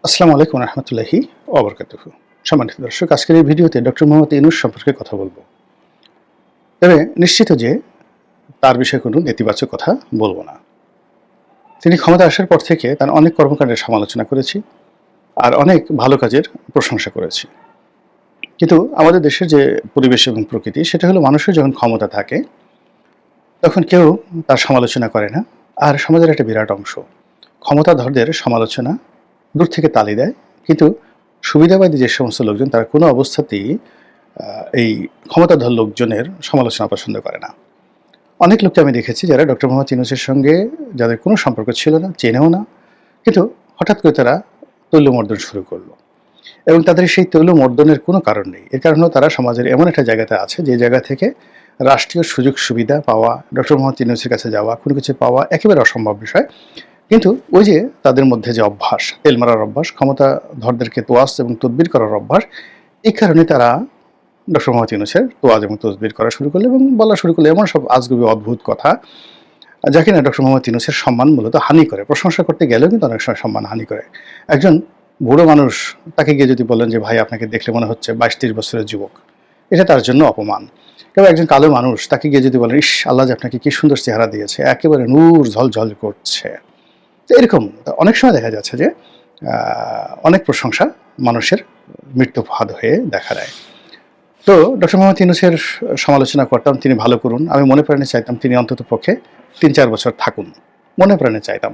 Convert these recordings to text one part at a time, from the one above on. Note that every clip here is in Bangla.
আসসালামু আলাইকুম রহমতুল্লাহি ওবরকাতুহু। সম্মানিত দর্শক, আজকের এই ভিডিওতে ডক্টর মোহাম্মদ ইউনূস সম্পর্কে কথা বলবো। তবে নিশ্চিত যে তার বিষয়ে কোনো নেতিবাচক কথা বলবো না। তিনি ক্ষমতা আসার পর থেকে তার অনেক কর্মকাণ্ডের সমালোচনা করেছি, আর অনেক ভালো কাজের প্রশংসা করেছি। কিন্তু আমাদের দেশের যে পরিবেশ এবং প্রকৃতি, সেটা হলো মানুষের যখন ক্ষমতা থাকে তখন কেউ তার সমালোচনা করে না, আর সমাজের একটা বিরাট অংশ ক্ষমতাধরদের সমালোচনা দূর থেকে তালি দেয়। কিন্তু সুবিধাবাদী যে সমস্ত লোকজন, তারা কোনো অবস্থাতেই এই ক্ষমতাধর লোকজনের সমালোচনা পছন্দ করে না। অনেক লোককে আমি দেখেছি যারা ডক্টর মোহাম্মদ ইউনূসের সঙ্গে যাদের কোনো সম্পর্ক ছিল না, চেনেও না, কিন্তু হঠাৎ করে তারা তৈলমর্দন শুরু করলো, এবং তাদের সেই তৈলমর্দনের কোনো কারণ নেই। এর কারণ হলো তারা সমাজের এমন একটা জায়গাতে আছে যে জায়গা থেকে রাষ্ট্রীয় সুযোগ সুবিধা পাওয়া, ডক্টর মোহাম্মদ ইউনূসের কাছে যাওয়া, কোনো কিছু পাওয়া একেবারে অসম্ভব বিষয়। কিন্তু ওই যে তাদের মধ্যে যে অভ্যাস, তেল মারার অভ্যাস, ক্ষমতাধরদেরকে তোয়াজ এবং তদবির করার অভ্যাস, এই কারণে তারা ডক্টর মোহাম্মদ ইউনূসের তোয়াজ এবং তদবির করা শুরু করলো এবং বলা শুরু করলো এমন সব আজগুবি অদ্ভুত কথা, যা কিনা ডক্টর মোহাম্মদ ইউনূসের সম্মান মূলত হানি করে। প্রশংসা করতে গেলেও কিন্তু অনেক সময় সম্মান হানি করে। একজন বুড়ো মানুষ, তাকে গিয়ে যদি বলেন যে ভাই আপনাকে দেখলে মনে হচ্ছে 22-23 বছরের যুবক, এটা তার জন্য অপমান। কেউ একজন কালো মানুষ, তাকে গিয়ে যদি বলেন ইস আল্লাহ যে আপনাকে কি সুন্দর চেহারা দিয়েছে, একেবারে নূর ঝলঝল করছে, তো এরকম অনেক সময় দেখা যাচ্ছে যে অনেক প্রশংসা মানুষের মৃত্যু ফাঁদ হয়ে দেখা দেয়। তো ডক্টর মোহাম্মদ ইউনূসের সমালোচনা করতাম, তিনি ভালো করুন। আমি মনে প্রাণে চাইতাম তিনি অন্তত পক্ষে 3-4 বছর থাকুন, মনে প্রাণে চাইতাম।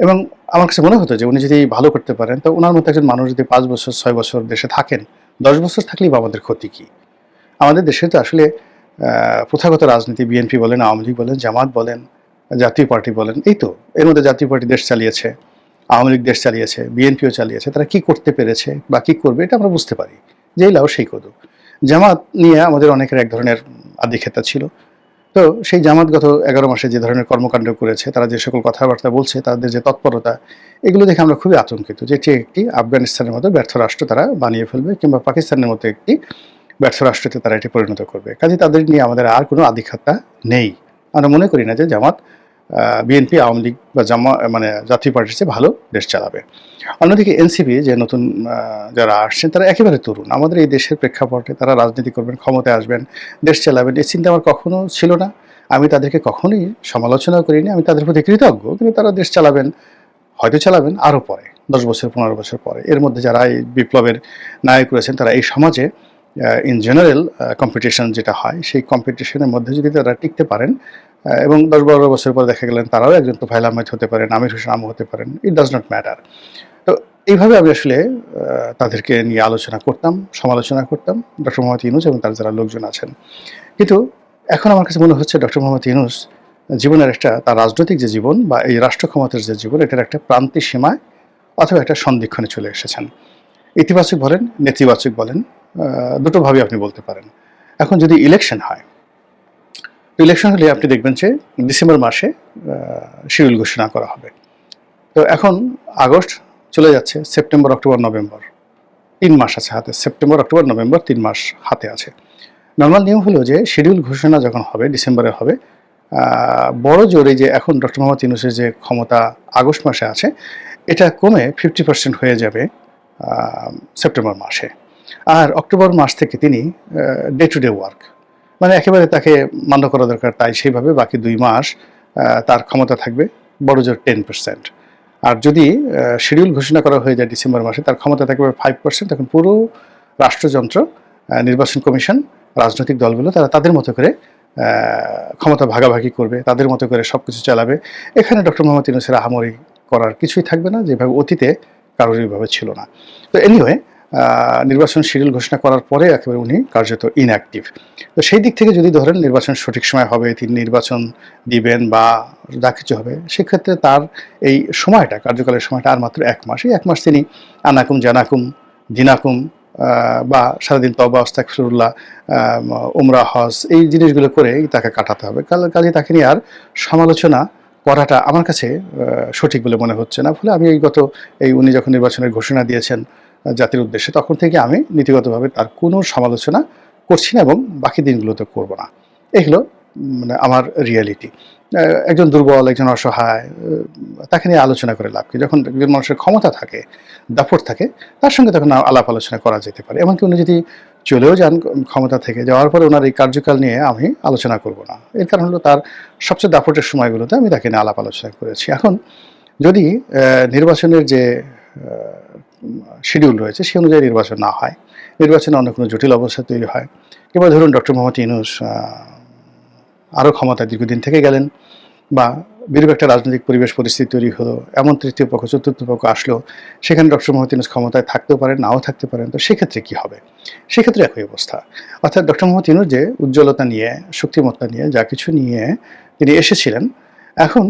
এবং আমার কাছে মনে হতো যে উনি যদি ভালো করতে পারেন, তো ওনার মতো একজন মানুষ যদি 5 বছর 6 বছর দেশে থাকেন, 10 বছর থাকলেই বা আমাদের ক্ষতি কী? আমাদের দেশে তো আসলে প্রথাগত রাজনীতি, বিএনপি বলেন, আওয়ামী লীগ বলেন, জামাত বলেন, জাতীয় পার্টি বলেন, এই তো এর মধ্যে জাতীয় পার্টি দেশ চালিয়েছে, আওয়ামী লীগ দেশ চালিয়েছে, বিএনপিও চালিয়েছে। তারা কি করতে পেরেছে বা কি করবে এটা আমরা বুঝতে পারি, যেই লাও সেই কদু। জামাত নিয়ে আমাদের অনেকের এক ধরনের আধিক্ষেতা ছিল। তো সেই জামাত গত 11 মাসে যে ধরনের কর্মকাণ্ড করেছে, তারা যে সকল কথাবার্তা বলছে, তাদের যে তৎপরতা, এগুলো দেখে আমরা খুবই আতঙ্কিত যে এটি একটি আফগানিস্তানের মতো ব্যর্থ রাষ্ট্র তারা বানিয়ে ফেলবে, কিংবা পাকিস্তানের মতো একটি ব্যর্থ রাষ্ট্রতে তারা এটি পরিণত করবে। কাজে তাদের নিয়ে আমাদের আর কোনো আধিক্ষেতা নেই। আমরা মনে করি না যে জামাত বিএনপি, আওয়ামী লীগ বা জাতীয় পার্টির চেয়ে ভালো দেশ চালাবে। অন্যদিকে এনসিপি যে নতুন যারা আসছেন, তারা একেবারে তরুণ। আমাদের এই দেশের প্রেক্ষাপটে তারা রাজনীতি করবেন, ক্ষমতায় আসবেন, দেশ চালাবেন, এই চিন্তা আমার কখনো ছিল না। আমি তাদেরকে কখনোই সমালোচনা করিনি, আমি তাদের প্রতি কৃতজ্ঞ। কিন্তু তারা দেশ চালাবেন, হয়তো চালাবেন আরও পরে, 10 বছর 15 বছর পরে। এর মধ্যে যারা এই বিপ্লবের নায়ক রয়েছেন, তারা এই সমাজে ইন জেনারেল কম্পিটিশন যেটা হয়, সেই কম্পিটিশনের মধ্যে যদি তারা টিকতে পারেন, এবং 10-12 বছর পর দেখা গেলেন তারাও একজন তোফায়েল আহমেদ হতে পারেন, আমির হোসেন আমু হতে পারেন, ইট ডাজ নট ম্যাটার। তো এইভাবে আমি আসলে তাদেরকে নিয়ে আলোচনা করতাম, সমালোচনা করতাম, ডক্টর মোহাম্মদ ইউনূস এবং তার যারা লোকজন আছেন। কিন্তু এখন আমার কাছে মনে হচ্ছে ডক্টর মোহাম্মদ ইউনূস জীবনের একটা, তার রাজনৈতিক যে জীবন বা এই রাষ্ট্র ক্ষমতার যে জীবন, এটার একটা প্রান্তিক সীমায় অথবা একটা সন্ধিক্ষণে চলে এসেছেন। ইতিবাচক বলেন, নেতিবাচক বলেন, দুটোভাবেই আপনি বলতে পারেন। এখন যদি ইলেকশন হয়, ইলেকশন হলে আপনি দেখবেন যে ডিসেম্বর মাসে শিডিউল ঘোষণা করা হবে। তো এখন আগস্ট চলে যাচ্ছে, সেপ্টেম্বর, অক্টোবর, নভেম্বর, 3 মাস আছে হাতে। সেপ্টেম্বর, অক্টোবর, নভেম্বর, 3 মাস হাতে আছে। নর্মাল নিয়ম হলো যে শিডিউল ঘোষণা যখন হবে, ডিসেম্বরে হবে, বড় জোরে যে এখন ডক্টর মোহাম্মদ ইউনূসের যে ক্ষমতা আগস্ট মাসে আছে, এটা কমে 50% হয়ে যাবে সেপ্টেম্বর মাসে। আর অক্টোবর মাস থেকে তিনি ডে টু ডে ওয়ার্ক, মানে একেবারে তাকে মান্য করা দরকার, তাই সেইভাবে বাকি 2 মাস তার ক্ষমতা থাকবে বড় জোর 10%। আর যদি শিডিউল ঘোষণা করা হয়ে যায় ডিসেম্বর মাসে, তার ক্ষমতা থাকবে 5%। তখন পুরো রাষ্ট্রযন্ত্র, নির্বাচন কমিশন, রাজনৈতিক দলগুলো তারা তাদের মতো করে ক্ষমতা ভাগাভাগি করবে, তাদের মতো করে সব কিছু চালাবে। এখানে ডক্টর মোহাম্মদ ইউনূসের আহামরি করার কিছুই থাকবে না, যেভাবে অতীতে কারোর এইভাবে ছিল না। তো এনিওয়ে, নির্বাচন শিডিউল ঘোষণা করার পরে একেবারে উনি কার্যত ইনঅ্যাক্টিভ। তো সেই দিক থেকে যদি ধরেন নির্বাচন সঠিক সময় হবে, তিনি নির্বাচন দিবেন বা যা কিছু হবে, সেক্ষেত্রে তার এই সময়টা, কার্যকালের সময়টা আর মাত্র 1 মাস। এই 1 মাস তিনি আনাকুম জানাকুম দিনাকুম বা সারাদিন তওবা আস্তাগফিরুল্লাহ, উমরা, হজ, এই জিনিসগুলো করেই তাকে কাটাতে হবে। কাজে তাকে নিয়ে আর সমালোচনা করাটা আমার কাছে সঠিক বলে মনে হচ্ছে না। ফলে আমি উনি যখন নির্বাচনের ঘোষণা দিয়েছেন জাতির উদ্দেশ্যে, তখন থেকে আমি নীতিগতভাবে তার কোনো সমালোচনা করছি না এবং বাকি দিনগুলোতে করব না। এই হলো মানে আমার রিয়ালিটি। একজন দুর্বল, একজন অসহায়, তাকে নিয়ে আলোচনা করে লাভ কি? যখন একজন মানুষের ক্ষমতা থাকে, দাপট থাকে, তার সঙ্গে তখন আলাপ আলোচনা করা যেতে পারে। এমনকি উনি যদি চলেও যান ক্ষমতা থেকে, যাওয়ার পরে ওনার এই কার্যকাল নিয়ে আমি আলোচনা করব না। এর কারণ হলো তার সবচেয়ে দাপটের সময়গুলোতে আমি তাকে নিয়ে আলাপ আলোচনা করেছি। এখন যদি নির্বাচনের যে শিডিউল রয়েছে সে অনুযায়ী নির্বাচন না হয়, নির্বাচনে অন্য কোনো জটিল অবস্থা তৈরি হয়, কিংবা ধরুন ডক্টর মোহাম্মদ ইউনূস আরও ক্ষমতায় দীর্ঘদিন থেকে গেলেন, বা বিরূপ একটা রাজনৈতিক পরিবেশ পরিস্থিতি তৈরি হলো, এমন তৃতীয় পক্ষ চতুর্থ পক্ষ আসলো, সেখানে ডক্টর মোহাম্মদ ইউনূস ক্ষমতায় থাকতেও পারেন, নাও থাকতে পারেন, তো সেক্ষেত্রে কী হবে? সেক্ষেত্রে একই অবস্থা। অর্থাৎ ডক্টর মোহাম্মদ ইউনূস যে উজ্জ্বলতা নিয়ে, শক্তিমত্তা নিয়ে, যা কিছু নিয়ে তিনি এসেছিলেন, এখন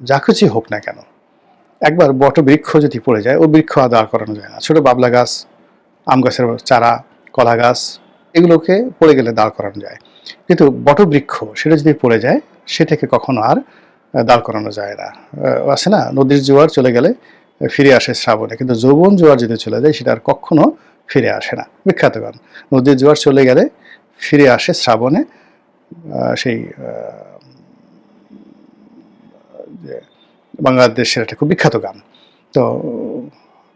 যা কিছুই হোক না কেন, একবার বটবৃক্ষ যদি পড়ে যায়, ও বৃক্ষ আর দাঁড় করানো যায় না। ছোটো বাবলা গাছ, আম গাছের চারা, কলা গাছ, এগুলোকে পড়ে গেলে দাঁড় করানো যায়, কিন্তু বটবৃক্ষ সেটা যদি পড়ে যায়, সেটাকে কখনো আর দাঁড় করানো যায় না। আছে না, নদীর জোয়ার চলে গেলে ফিরে আসে শ্রাবণে, কিন্তু যৌবন জোয়ার যদি চলে যায় সেটা আর কখনো ফিরে আসে না। বিখ্যাত গান, নদীর জোয়ার চলে গেলে ফিরে আসে শ্রাবণে, সেই বাংলাদেশের একটা খুব বিখ্যাত গান। তো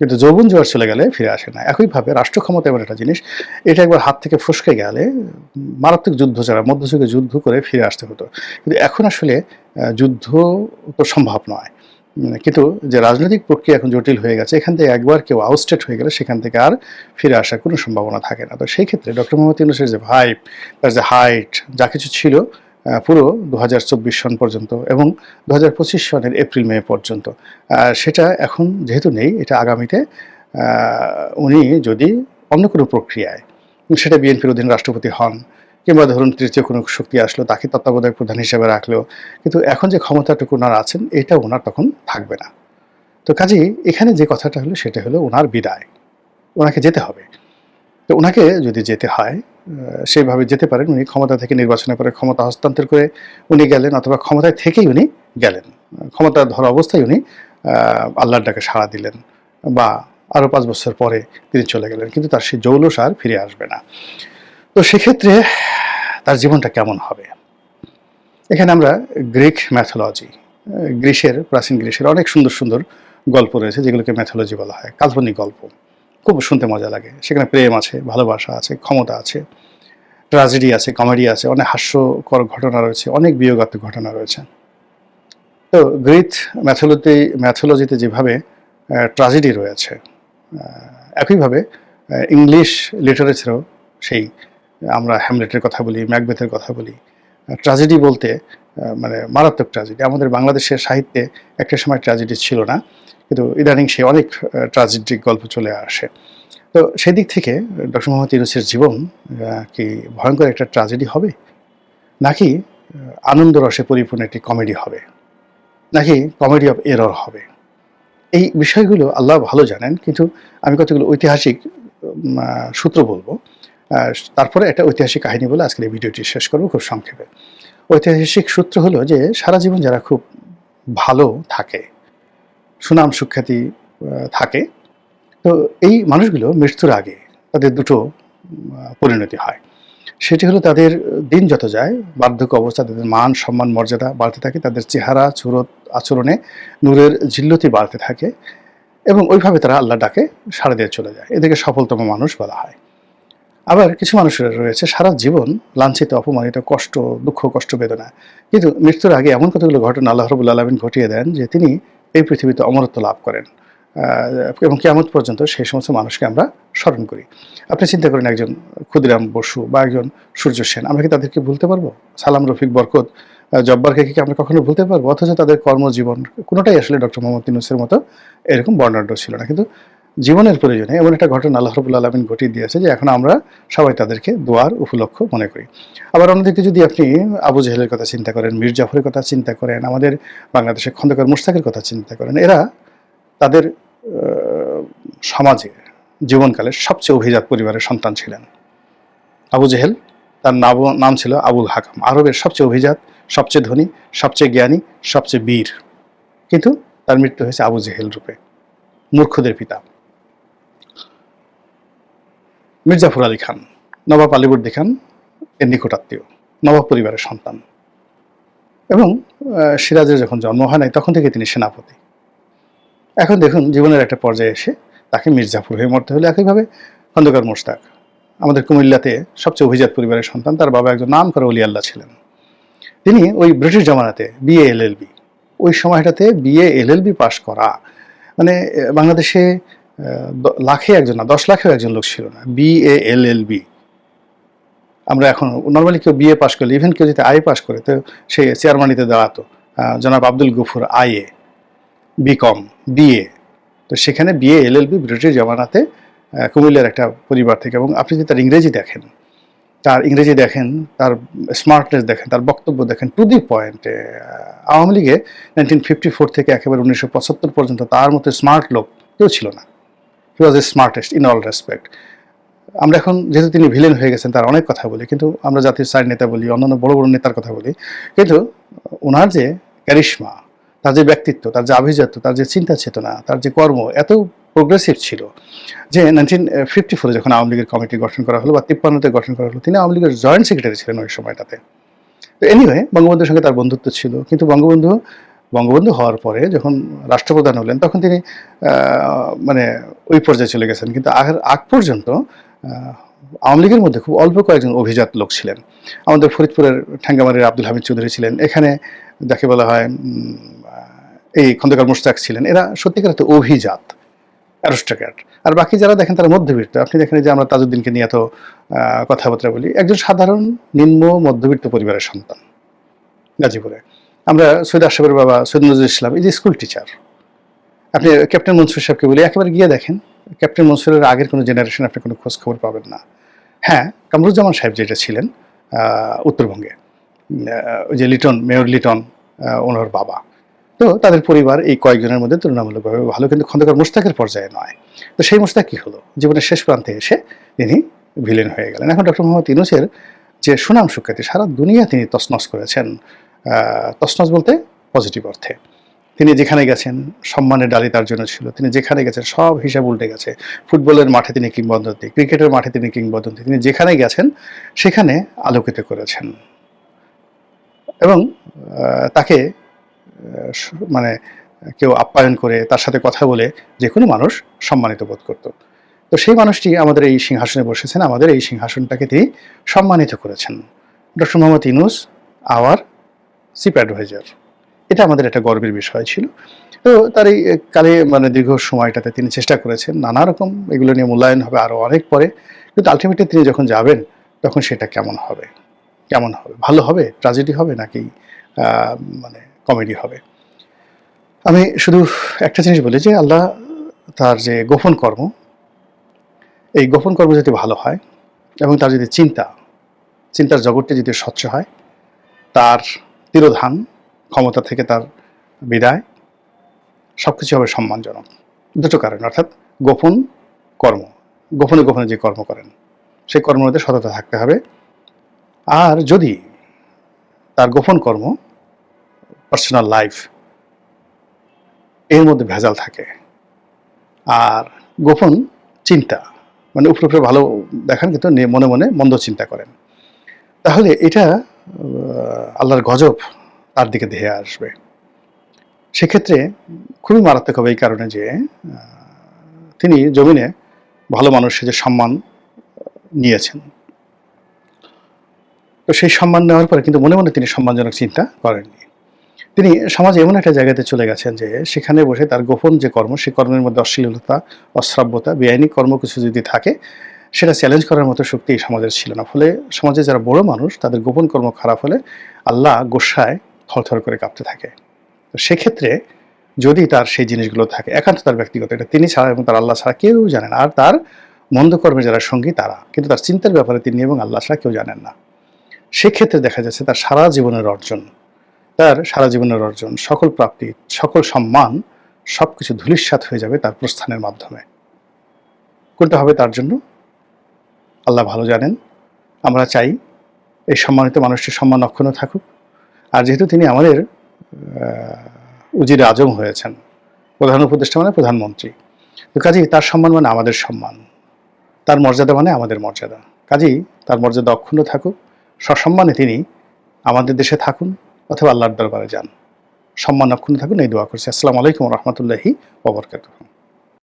কিন্তু যৌবন জোয়ার চলে গেলে ফিরে আসে না। একইভাবে রাষ্ট্র ক্ষমতা এমন একটা জিনিস, এটা একবার হাত থেকে ফসকে গেলে মারাত্মক যুদ্ধ ছাড়া, মধ্যযুগে যুদ্ধ করে ফিরে আসতে হতো, কিন্তু এখন আসলে যুদ্ধ তো সম্ভব নয়। কিন্তু যে রাজনৈতিক প্রক্রিয়া এখন জটিল হয়ে গেছে, এখান থেকে একবার কেউ আউটস্টেট হয়ে গেলে সেখান থেকে আর ফিরে আসার কোনো সম্ভাবনা থাকে না। তো সেই ক্ষেত্রে ডক্টর মোহাম্মদ ইউনূসের যে ভাইব, তার যে হাইট, যা কিছু ছিল পুরো 2024 সন পর্যন্ত এবং 2025 সনের এপ্রিল মে পর্যন্ত, সেটা এখন যেহেতু নেই, এটা আগামীতে উনি যদি অন্য কোনো প্রক্রিয়ায়, সেটা বিএনপির অধীন রাষ্ট্রপতি হন, কিংবা ধরুন তৃতীয় কোনো শক্তি আসলো, তাকে তত্ত্বাবধায়ক প্রধান হিসেবে রাখলো, কিন্তু এখন যে ক্ষমতাটুকু ওনার আছেন, এটা ওনার তখন থাকবে না। তো কাজেই এখানে যে কথাটা হলো সেটা হলো ওনার বিদায়, ওনাকে যেতে হবে। তো ওনাকে যদি যেতে হয়, সেইভাবে যেতে পারেন। উনি ক্ষমতা থেকে নির্বাচনের পরে ক্ষমতা হস্তান্তর করে উনি গেলেন, অথবা ক্ষমতায় থেকেই উনি গেলেন, ক্ষমতা ধরা অবস্থায় উনি আল্লাহর ডাকে সাড়া দিলেন, বা আরও 5 বছর পরে তিনি চলে গেলেন, কিন্তু তার সেই জৌলস আর ফিরে আসবে না। তো সেক্ষেত্রে তার জীবনটা কেমন হবে? এখানে আমরা গ্রিক ম্যাথোলজি, প্রাচীন গ্রিসের অনেক সুন্দর সুন্দর গল্প রয়েছে, যেগুলোকে ম্যাথোলজি বলা হয়, কাল্পনিক গল্প, খুব শুনতে মজা লাগে। সেখানে প্রেম আছে, ভালোবাসা আছে, ক্ষমতা আছে, ট্র্যাজেডি আছে, কমেডি আছে, অনেক হাস্যকর ঘটনা রয়েছে, অনেক বিয়োগাত্মক ঘটনা রয়েছে। তো গ্রিক ম্যাথোলজিতে যেভাবে ট্র্যাজেডি রয়েছে, একইভাবে ইংলিশ লিটারেচারেও সেই, আমরা হ্যামলেটের কথা বলি, ম্যাকবেথের কথা বলি, ট্র্যাজেডি বলতে মানে মারাত্মক ট্র্যাজেডি। আমাদের বাংলাদেশের সাহিত্যে একটা সময় ট্র্যাজেডি ছিল না, কিন্তু ইদানিং সে অনেক ট্র্যাজেডিক গল্প চলে আসে। তো সেদিক থেকে ডক্টর মোহাম্মদ ইউনূসের জীবন কি ভয়ঙ্কর একটা ট্র্যাজেডি হবে, নাকি আনন্দ রসে পরিপূর্ণ একটি কমেডি হবে, নাকি কমেডি অফ এরর হবে? এই বিষয়গুলো আল্লাহ ভালো জানেন, কিন্তু আমি কতগুলো ঐতিহাসিক সূত্র বলবো, তারপরে একটা ঐতিহাসিক কাহিনী বলে আজকের এই ভিডিওটি শেষ করবো খুব সংক্ষেপে। ঐতিহাসিক সূত্র হলো যে, সারা জীবন যারা খুব ভালো থাকে, সুনাম সুখ্যাতি থাকে, তো এই মানুষগুলো মৃত্যুর আগে তাদের দুটো পরিণতি হয়। সেটি হলো, তাদের দিন যত যায়, বার্ধক্য অবস্থা, তাদের মান সম্মান মর্যাদা বাড়তে থাকে, তাদের চেহারা সুরত আচরণে নূরের ঝিল্লতি বাড়তে থাকে, এবং ওইভাবে তারা আল্লাহ ডাকে সাড়া দিয়ে চলে যায়। এদেরকে সফলতম মানুষ বলা হয়। আবার কিছু মানুষের রয়েছে সারা জীবন লাঞ্ছিত, অপমানিত, কষ্ট, দুঃখ, কষ্ট, বেদনা, কিন্তু মৃত্যুর আগে এমন কতগুলো ঘটনা আল্লাহ রাব্বুল আলামিন ঘটিয়ে দেন যে তিনি এই পৃথিবীতে অমরত্ব লাভ করেন, এবং কিয়ামত পর্যন্ত সেই সমস্ত মানুষকে আমরা স্মরণ করি। আপনি চিন্তা করেন, একজন ক্ষুদিরাম বসু বা একজন সূর্য সেন, আমরা কি তাদেরকে ভুলতে পারবো? সালাম, রফিক, বরকত, জব্বারকে কি আমরা কখনো ভুলতে পারবো? অথচ তাদের কর্মজীবন কোনোটাই আসলে ডক্টর মোহাম্মদ ইউনূসের মতো এরকম বর্ণাঢ্য ছিল না, কিন্তু জীবনের প্রয়োজনে এমন একটা ঘটনা আল্লাহ রাব্বুল আলামিন ঘটিয়ে দিয়েছে যে এখন আমরা সবাই তাদেরকে দোয়ার উপলক্ষ মনে করি। আবার অন্যদিকে যদি আপনি আবু জেহেলের কথা চিন্তা করেন, মীর জাফরের কথা চিন্তা করেন, আমাদের বাংলাদেশের খন্দকার মুশতাকের কথা চিন্তা করেন, এরা তাদের সমাজে জীবনকালের সবচেয়ে অভিজাত পরিবারের সন্তান ছিলেন। আবু জেহেল, তার নাম ছিল আবুল হাকাম, আরবের সবচেয়ে অভিজাত, সবচেয়ে ধনী, সবচেয়ে জ্ঞানী, সবচেয়ে বীর, কিন্তু তার মৃত্যু হয়েছে আবু জেহেল রূপে, মূর্খদের পিতা। মির্জাফর আলী খান, নবাব আলীবর্দী খান এর নিকটাত্মীয়, নবাব পরিবারের সন্তান, এবং সিরাজের যখন জন্ম হয় নাই তখন থেকে তিনি সেনাপতি। এখন দেখুন জীবনের একটা পর্যায়ে এসে তাকে মির্জাফর হয়ে মরতে হলো। একইভাবে খন্দকার মোশতাক আমাদের কুমিল্লাতে সবচেয়ে অভিজাত পরিবারের সন্তান, তার বাবা একজন নাম করা ওলি আল্লাহ ছিলেন। তিনি ওই ব্রিটিশ জামানাতে বিএ এলএলবি, ওই সময়টাতে বিএ এলএলবি পাশ করা মানে বাংলাদেশে লাখে একজন না 10 লাখেও একজন লোক ছিল না বিএ এলএলবি। আমরা এখন নর্মালি কেউ বিএ পাশ করলে, ইভেন কেউ যদি আইএ পাশ করে, তো সে চেয়ারম্যানিতে দাঁড়াতো। জনাব Abdul Gafur IA, BCom, BA. তো সেখানে বিএ এলএলবি ব্রিটিশ জামানাতে কুমিল্লার একটা পরিবার থেকে। এবং আপনি যদি তার ইংরেজি দেখেন, তার স্মার্টনেস দেখেন, তার বক্তব্য দেখেন, টু দি পয়েন্ট। আওয়ামী লীগে 1954 থেকে একেবারে 1975 পর্যন্ত তার মতো স্মার্ট লোক কেউ ছিল না। হি ওয়াজ এ স্মার্টেস্ট ইন অল রেসপেক্ট। আমরা এখন যেহেতু তিনি ভিলেন হয়ে গেছেন, তার অনেক কথা বলি, কিন্তু আমরা জাতীয় সাইড নেতা বলি, অন্যান্য বড় বড় নেতার কথা বলি, কিন্তু ওনার যে ক্যারিশমা, তার যে ব্যক্তিত্ব, তার যে আভিজাত্য, তার যে চিন্তা চেতনা, তার যে কর্ম এত প্রোগ্রেসিভ ছিল যে 1954 যখন আওয়ামী লীগের কমিটি গঠন করা হলো বা 53-তে গঠন করা হলো, তিনি আওয়ামী লীগের জয়েন্ট সেক্রেটারি ছিলেন ওই সময়টাতে। তো এনিওয়ে বঙ্গবন্ধুর সঙ্গে তার বন্ধুত্ব ছিল, কিন্তু বঙ্গবন্ধু হওয়ার পরে যখন রাষ্ট্রপ্রধান হলেন তখন তিনি মানে ওই পর্যায়ে চলে গেছেন। কিন্তু আগ পর্যন্ত আওয়ামী লীগের মধ্যে খুব অল্প কয়েকজন অভিজাত লোক ছিলেন। আমাদের ফরিদপুরের ঠ্যাঙ্গামারির আব্দুল হামিদ চৌধুরী ছিলেন, এখানে যাকে বলা হয় এই খন্দকার মোশতাক ছিলেন। এরা সত্যিকার অর্থে অভিজাত, অ্যারিস্টোক্র্যাট। আর বাকি যারা দেখেন তারা মধ্যবিত্ত। আপনি দেখেন যে আমরা তাজউদ্দিনকে নিয়ে এত কথাবার্তা বলি, একজন সাধারণ নিম্ন মধ্যবিত্ত পরিবারের সন্তান গাজীপুরে। আমরা সৈয়দ আশরাফের বাবা সৈয়দ নজরুল ইসলাম এই যে স্কুল টিচার। আপনি ক্যাপ্টেন মনসুর সাহেবকে বলি, একেবারে গিয়ে দেখেন ক্যাপ্টেন মনসুরের আগের কোনো জেনারেশন আপনি কোনো খোঁজ খবর পাবেন না। হ্যাঁ, কামরুজ্জামান সাহেব যেটা ছিলেন উত্তরবঙ্গে, ওই যে লিটন, মেয়র লিটন ওনার বাবা, তো তাদের পরিবার এই কয়েকজনের মধ্যে তুলনামূলকভাবে ভালো, কিন্তু খন্দকার মোশতাকের পর্যায়ে নয়। তো সেই মোশতাক কী হলো, জীবনের শেষ প্রান্তে এসে তিনি ভিলেন হয়ে গেলেন। এখন ডক্টর মোহাম্মদ ইউনূসের যে সুনাম সুখ্যাতি সারা দুনিয়া তিনি তছনছ করেছেন। তছনছ বলতে পজিটিভ অর্থে। তিনি যেখানে গেছেন সম্মানের ডালি তার জন্য ছিল, তিনি যেখানে গেছেন সব হিসাব উল্টে গেছে। ফুটবলের মাঠে তিনি কিংবদন্তি, ক্রিকেটের মাঠে তিনি কিংবদন্তি, তিনি যেখানে গেছেন সেখানে আলোকিত করেছেন। এবং তাকে মানে কেউ আপ্যায়ন করে, তার সাথে কথা বলে যে কোনো মানুষ সম্মানিত বোধ করত। তো সেই মানুষটি আমাদের এই সিংহাসনে বসেছেন, আমাদের এই সিংহাসনটাকে তিনি সম্মানিত করেছেন। Doctor Muhammad Yunus our chief adviser, এটা আমাদের একটা গর্বের বিষয় ছিল। তো তার এই কালে মানে দীর্ঘ সময়টাতে তিনি চেষ্টা করেছেন নানা রকম, এগুলো নিয়ে মূল্যায়ন হবে আরও অনেক পরে, কিন্তু আলটিমেটলি তিনি যখন যাবেন তখন সেটা কেমন হবে, ভালো হবে, ট্র্যাজেডি হবে, নাকি মানে কমেডি হবে। আমি শুধু একটা জিনিস বলি যে আল্লাহ তার যে গোপন কর্ম, এই গোপন কর্ম যদি ভালো হয় এবং তার যদি চিন্তার জগৎটি যদি স্বচ্ছ হয়, তার তিরোধান, ক্ষমতা থেকে তার বিদায়, সব কিছু হবে সম্মানজনক। দুটো কারণ, অর্থাৎ গোপন কর্ম, গোপনে যে কর্ম করেন সেই কর্মের মধ্যে সততা থাকতে হবে। আর যদি তার গোপন কর্ম, পার্সোনাল লাইফ, এর মধ্যে ভেজাল থাকে, আর গোপন চিন্তা মানে উপরে ভালো দেখান কিন্তু মনে মনে মন্দ চিন্তা করেন, তাহলে এটা আল্লাহর গজব তার দিকে ধেয়ে আসবে। সেক্ষেত্রে খুবই মারাত্মক হবে এই কারণে যে তিনি জমিনে ভালো মানুষের যে সম্মান নিয়েছেন, তো সেই সম্মান নেওয়ার পরে কিন্তু মনে মনে তিনি সম্মানজনক চিন্তা করেননি। তিনি সমাজে এমন একটা জায়গাতে চলে গেছেন যে সেখানে বসে তার গোপন যে কর্ম, সেই কর্মের মধ্যে অশ্লীলতা, অশ্রাব্যতা, বেআইনি কর্ম কিছু যদি থাকে, সেটা চ্যালেঞ্জ করার মতো শক্তি এই সমাজের ছিল না। ফলে সমাজে যারা বড় মানুষ তাদের গোপন কর্ম খারাপ হলে আল্লাহ গোসায় থরথর করে কাঁপতে থাকে। তো সেক্ষেত্রে যদি তার সেই জিনিসগুলো থাকে, একান্ত তার ব্যক্তিগত, এটা তিনি ছাড়া এবং তার আল্লাহ ছাড়া কেউ জানেন। আর তার মন্দ কর্মে যারা সঙ্গী তারা, কিন্তু তার চিন্তার ব্যাপারে তিনি এবং আল্লাহ ছাড়া কেউ জানেন না। সেক্ষেত্রে দেখা যাচ্ছে তার সারা জীবনের অর্জন, সকল প্রাপ্তি, সকল সম্মান, সব কিছু ধূলিসাৎ হয়ে যাবে তার প্রস্থানের মাধ্যমে। কোনটা হবে তার জন্য আল্লাহ ভালো জানেন। আমরা চাই এই সম্মানিত মানুষটির সম্মান অক্ষুণ্ণ থাকুক। আর যেহেতু তিনি আমাদের উজিরে আজম হয়েছেন, প্রধান উপদেষ্টা মানে প্রধানমন্ত্রী, তো কাজেই তার সম্মান মানে আমাদের সম্মান, তার মর্যাদা মানে আমাদের মর্যাদা। কাজেই তার মর্যাদা অক্ষুণ্ণ থাকুক, সসম্মানে তিনি আমাদের দেশে থাকুন অথবা আল্লাহর দরবারে যান, সম্মান অক্ষুণ্ণ থাকুন, এই দোয়া করছি। আসসালামু আলাইকুম ওয়া রাহমাতুল্লাহি ওয়া বারাকাতুহু।